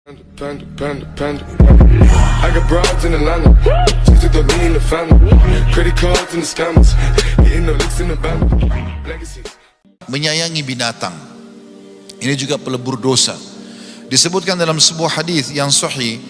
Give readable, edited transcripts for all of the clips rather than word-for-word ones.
Panda. I got broads in Atlanta, just to throw me in the family. Credit cards and the scammers, hitting the licks in the band. Legacies. Menyayangi binatang, ini juga pelebur dosa. Disebutkan dalam sebuah hadis yang sahih.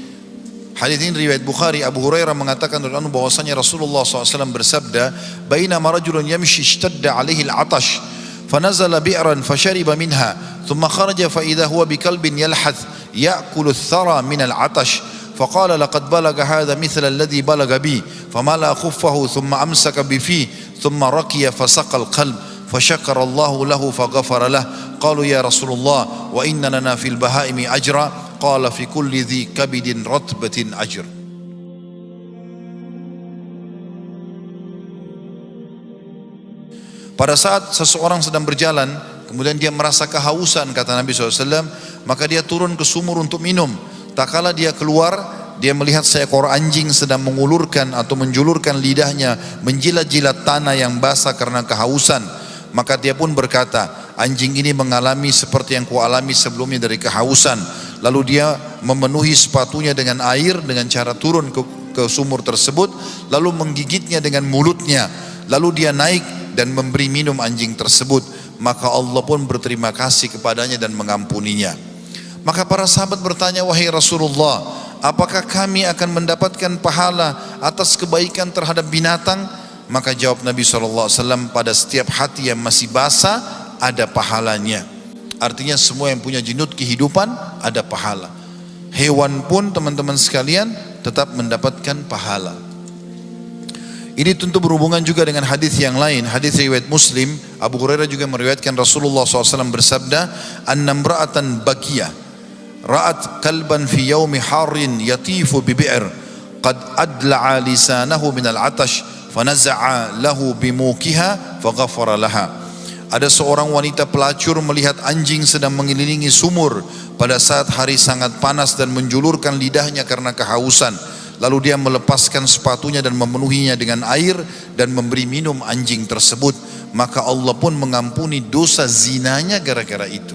Hadis ini riwayat Bukhari. Abu Hurairah mengatakan bahwasanya Rasulullah SAW bersabda, "Bainama rajulun yamshi ishtadda alaihi al-'atash, fanazala bi'ran fashariba minha, thumma kharaja fa idza huwa bikalbin yalhath يأكل الثرى من العطش فقال لقد بلغ هذا مثل الذي بلغ بي فملأ خفه ثم أمسك بفيه ثم ركي فسقى القلب فشكر الله له فغفر له قالوا يا رسول الله وإن لنا في البهائم أجرا قال في كل ذي كبد رطبة أجر." Pada saat seseorang sedang berjalan, kemudian dia merasa kehausan, kata Nabi SAW, maka dia turun ke sumur untuk minum. Tak kala dia keluar, dia melihat seekor anjing sedang mengulurkan atau menjulurkan lidahnya, menjilat-jilat tanah yang basah karena kehausan. Maka dia pun berkata, anjing ini mengalami seperti yang kualami sebelumnya dari kehausan. Lalu dia memenuhi sepatunya dengan air dengan cara turun ke sumur tersebut, lalu menggigitnya dengan mulutnya. Lalu dia naik dan memberi minum anjing tersebut, maka Allah pun berterima kasih kepadanya dan mengampuninya. Maka para sahabat bertanya, wahai Rasulullah, apakah kami akan mendapatkan pahala atas kebaikan terhadap binatang? Maka jawab Nabi SAW, pada setiap hati yang masih basah ada pahalanya. Artinya semua yang punya jenut kehidupan ada pahala. Hewan pun teman-teman sekalian tetap mendapatkan pahala. Ini tentu berhubungan juga dengan hadis yang lain. Hadis riwayat Muslim, Abu Hurairah juga meriwayatkan Rasulullah SAW bersabda, "Annamra'atan bakiyah ra'at kalban fi yaumi harin yatifu bi bi'r qad adla'a lisanahu min al-'atash fanaza'a lahu bimukiha faghafara laha." Ada seorang wanita pelacur melihat anjing sedang mengelilingi sumur pada saat hari sangat panas dan menjulurkan lidahnya karena kehausan. Lalu dia melepaskan sepatunya dan memenuhinya dengan air dan memberi minum anjing tersebut, maka Allah pun mengampuni dosa zinanya gara-gara itu.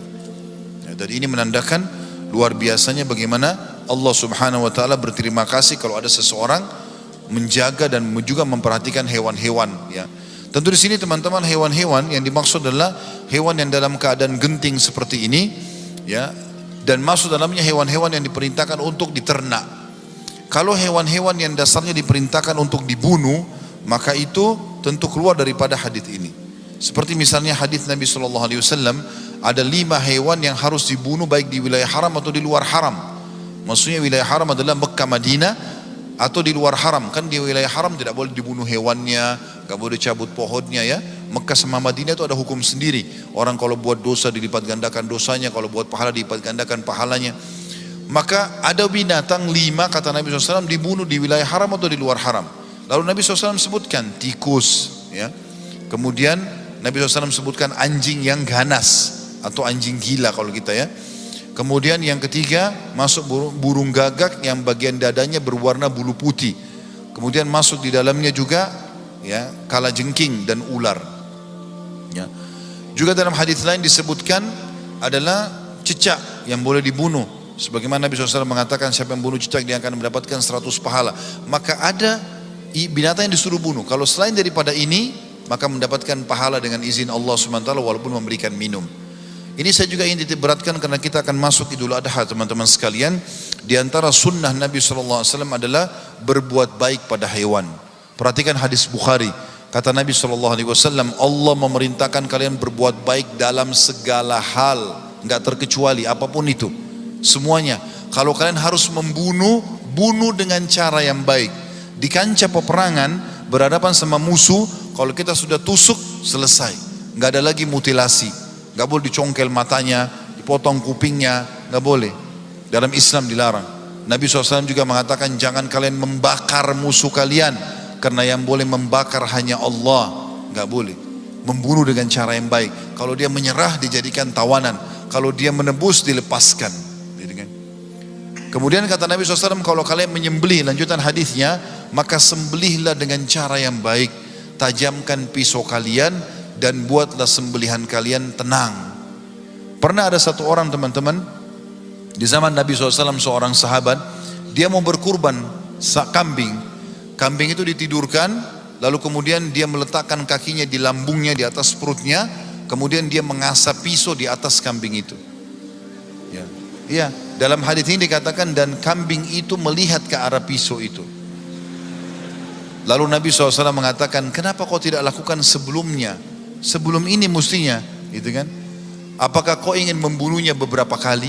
Jadi ini menandakan luar biasanya bagaimana Allah Subhanahu wa taala berterima kasih kalau ada seseorang menjaga dan juga memperhatikan hewan-hewan, ya. Tentu di sini teman-teman, hewan-hewan yang dimaksud adalah hewan yang dalam keadaan genting seperti ini, ya, dan masuk dalamnya hewan-hewan yang diperintahkan untuk diternak. Kalau hewan-hewan yang dasarnya diperintahkan untuk dibunuh, maka itu tentu keluar daripada hadis ini. Seperti misalnya hadis Nabi SAW, ada 5 hewan yang harus dibunuh baik di wilayah haram atau di luar haram. Maksudnya wilayah haram adalah Mekah, Madinah, atau di luar haram. Kan di wilayah haram tidak boleh dibunuh hewannya, gak boleh cabut pohonnya, ya. Mekah sama Madinah itu ada hukum sendiri. Orang kalau buat dosa dilipat gandakan dosanya, kalau buat pahala dilipat gandakan pahalanya. Maka ada binatang 5 kata Nabi SAW dibunuh di wilayah haram atau di luar haram. Lalu Nabi SAW sebutkan tikus, ya. Kemudian Nabi SAW sebutkan anjing yang ganas atau anjing gila kalau kita, ya. Kemudian yang ketiga masuk burung gagak yang bagian dadanya berwarna bulu putih. Kemudian masuk di dalamnya juga, ya, kalajengking dan ular, ya. Juga dalam hadis lain disebutkan adalah cicak yang boleh dibunuh. Sebagaimana Nabi SAW mengatakan siapa yang bunuh cicak dia akan mendapatkan 100 pahala. Maka ada binatang yang disuruh bunuh. Kalau selain daripada ini, maka mendapatkan pahala dengan izin Allah SWT walaupun memberikan minum. Ini saya juga ingin diberatkan karena kita akan masuk Idul Adha teman-teman sekalian. Di antara sunnah Nabi SAW adalah berbuat baik pada hewan. Perhatikan hadis Bukhari. Kata Nabi SAW, Allah memerintahkan kalian berbuat baik dalam segala hal, enggak terkecuali apapun itu. Semuanya. Kalau kalian harus membunuh, bunuh dengan cara yang baik. Di kancah peperangan berhadapan sama musuh, kalau kita sudah tusuk, selesai. Nggak ada lagi mutilasi. Nggak boleh dicongkel matanya, dipotong kupingnya, nggak boleh. Dalam Islam dilarang. Nabi SAW juga mengatakan jangan kalian membakar musuh kalian, karena yang boleh membakar hanya Allah. Nggak boleh. Membunuh dengan cara yang baik. Kalau dia menyerah dijadikan tawanan, kalau dia menebus dilepaskan. Kemudian kata Nabi SAW, kalau kalian menyembelih, lanjutan hadisnya, maka sembelihlah dengan cara yang baik. Tajamkan pisau kalian dan buatlah sembelihan kalian tenang. Pernah ada satu orang teman-teman, Di zaman Nabi SAW seorang sahabat, dia mau berkurban kambing. Kambing itu ditidurkan, lalu kemudian dia meletakkan kakinya di lambungnya, di atas perutnya, kemudian dia mengasah pisau di atas kambing itu. Ya, iya. Dalam hadis ini dikatakan dan kambing itu melihat ke arah pisau itu. Lalu Nabi SAW mengatakan, kenapa kau tidak lakukan sebelumnya? Sebelum ini mestinya, gitu kan? Apakah kau ingin membunuhnya beberapa kali?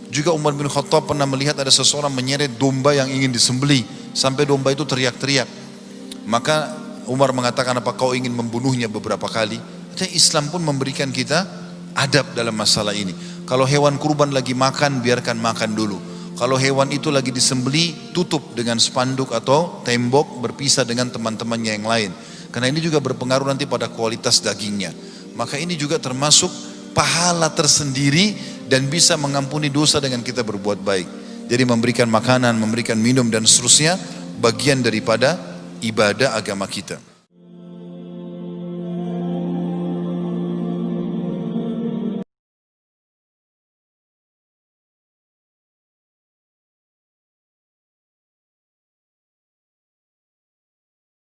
Juga Umar bin Khattab pernah melihat ada seseorang menyeret domba yang ingin disembelih sampai domba itu teriak-teriak. Maka Umar mengatakan, apa kau ingin membunuhnya beberapa kali? Jadi Islam pun memberikan kita adab dalam masalah ini. Kalau hewan kurban lagi makan, biarkan makan dulu. Kalau hewan itu lagi disembelih, tutup dengan spanduk atau tembok, berpisah dengan teman-temannya yang lain. Karena ini juga berpengaruh nanti pada kualitas dagingnya. Maka ini juga termasuk pahala tersendiri dan bisa mengampuni dosa dengan kita berbuat baik. Jadi memberikan makanan, memberikan minum dan seterusnya bagian daripada ibadah agama kita.